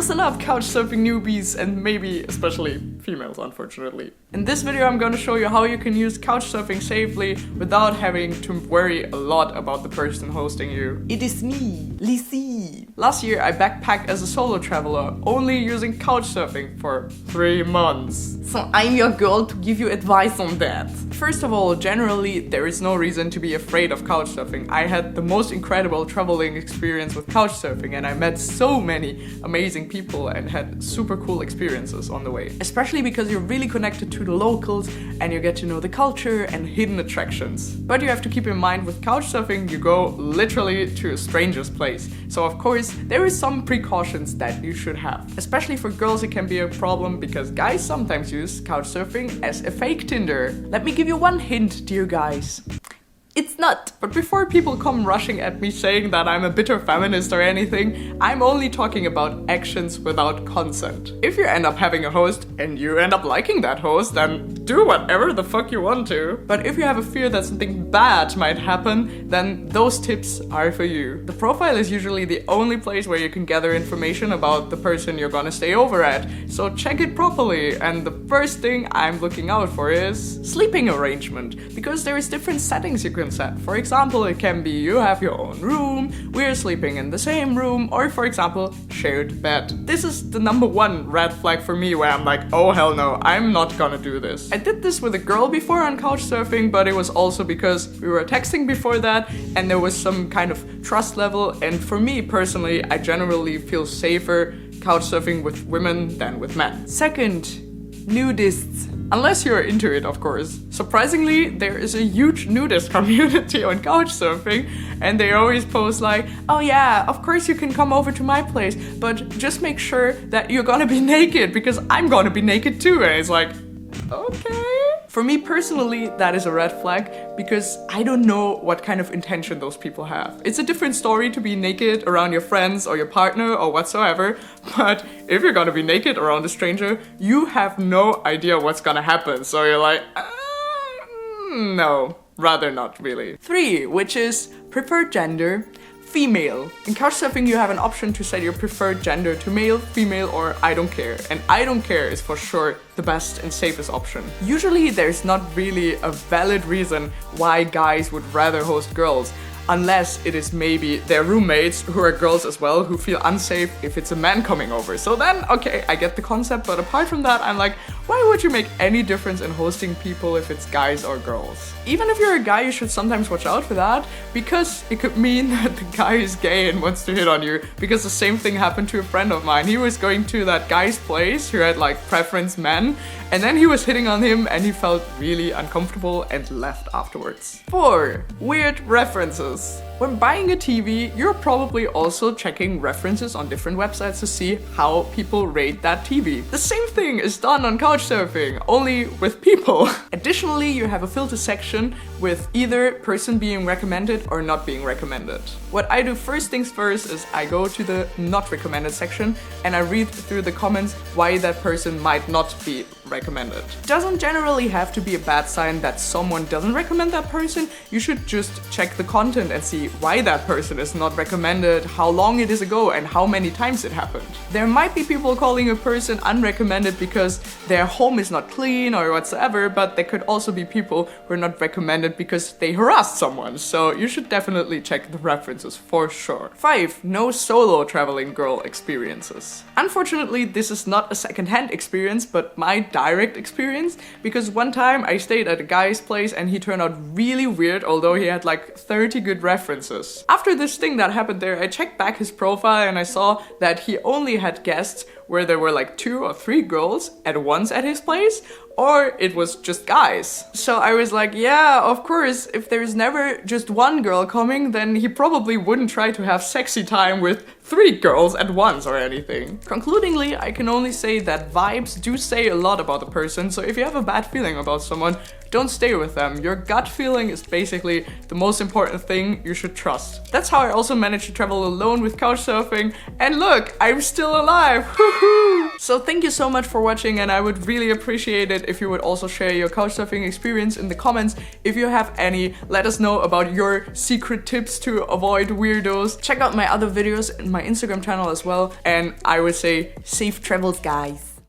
Listen up, couchsurfing newbies, and maybe especially females, unfortunately. In this video I'm gonna show you how you can use couchsurfing safely without having to worry a lot about the person hosting you. It is me, Lizzie. Last year I backpacked as a solo traveler, only using couchsurfing for 3 months. So I'm your girl to give you advice on that. First of all, generally there is no reason to be afraid of couchsurfing. I had the most incredible traveling experience with couchsurfing and I met so many amazing people and had super cool experiences on the way. Especially because you're really connected to the locals and you get to know the culture and hidden attractions. But you have to keep in mind with couchsurfing you go literally to a stranger's place. So of course there is some precautions that you should have. Especially for girls it can be a problem because guys sometimes use couchsurfing as a fake Tinder. Let me give you one hint, dear guys. It's not. But before people come rushing at me saying that I'm a bitter feminist or anything, I'm only talking about actions without consent. If you end up having a host and you end up liking that host, then do whatever the fuck you want to. But if you have a fear that something bad might happen, then those tips are for you. The profile is usually the only place where you can gather information about the person you're gonna stay over at, so check it properly. And the first thing I'm looking out for is sleeping arrangement, because there is different settings you can set. For example, it can be you have your own room, we're sleeping in the same room, or for example, shared bed. This is the #1 red flag for me where I'm like, oh hell no, I'm not gonna do this. I did this with a girl before on couchsurfing, but it was also because we were texting before that and there was some kind of trust level, and for me personally, I generally feel safer couchsurfing with women than with men. Second, nudists. Unless you're into it, of course. Surprisingly, there is a huge nudist community on couchsurfing and they always post like, oh yeah, of course you can come over to my place, but just make sure that you're gonna be naked because I'm gonna be naked too. And it's like, okay. For me personally, that is a red flag because I don't know what kind of intention those people have. It's a different story to be naked around your friends or your partner or whatsoever, but if you're gonna be naked around a stranger, you have no idea what's gonna happen. So you're like, no, rather not really. 3, which is preferred gender. Female. In couchsurfing you have an option to set your preferred gender to male, female or I don't care. And I don't care is for sure the best and safest option. Usually there's not really a valid reason why guys would rather host girls, unless it is maybe their roommates who are girls as well who feel unsafe if it's a man coming over. So then, okay, I get the concept, but apart from that, I'm like, why would you make any difference in hosting people if it's guys or girls? Even if you're a guy, you should sometimes watch out for that, because it could mean that the guy is gay and wants to hit on you, because the same thing happened to a friend of mine. He was going to that guy's place who had like preference men, and then he was hitting on him and he felt really uncomfortable and left afterwards. 4, weird references. When buying a TV, you're probably also checking references on different websites to see how people rate that TV. The same thing is done on couchsurfing, only with people. Additionally, you have a filter section with either person being recommended or not being recommended. What I do first things first is I go to the not recommended section and I read through the comments why that person might not be recommended. It doesn't generally have to be a bad sign that someone doesn't recommend that person. You should just check the content and see why that person is not recommended, how long it is ago, and how many times it happened. There might be people calling a person unrecommended because their home is not clean or whatsoever, but there could also be people who are not recommended because they harassed someone. So you should definitely check the references for sure. 5, no solo traveling girl experiences. Unfortunately, this is not a second-hand experience, but my direct experience, because one time I stayed at a guy's place and he turned out really weird, although he had like 30 good references. After this thing that happened there, I checked back his profile and I saw that he only had guests where there were like 2 or 3 girls at once at his place, or it was just guys. So I was like, yeah, of course, if there's never just one girl coming, then he probably wouldn't try to have sexy time with 3 girls at once or anything. Concludingly, I can only say that vibes do say a lot about a person, so if you have a bad feeling about someone, don't stay with them. Your gut feeling is basically the most important thing you should trust. That's how I also managed to travel alone with couchsurfing, and look, I'm still alive! Woohoo! So thank you so much for watching, and I would really appreciate it if you would also share your couchsurfing experience in the comments. If you have any, let us know about your secret tips to avoid weirdos. Check out my other videos in my Instagram channel as well, and I would say safe travels, guys.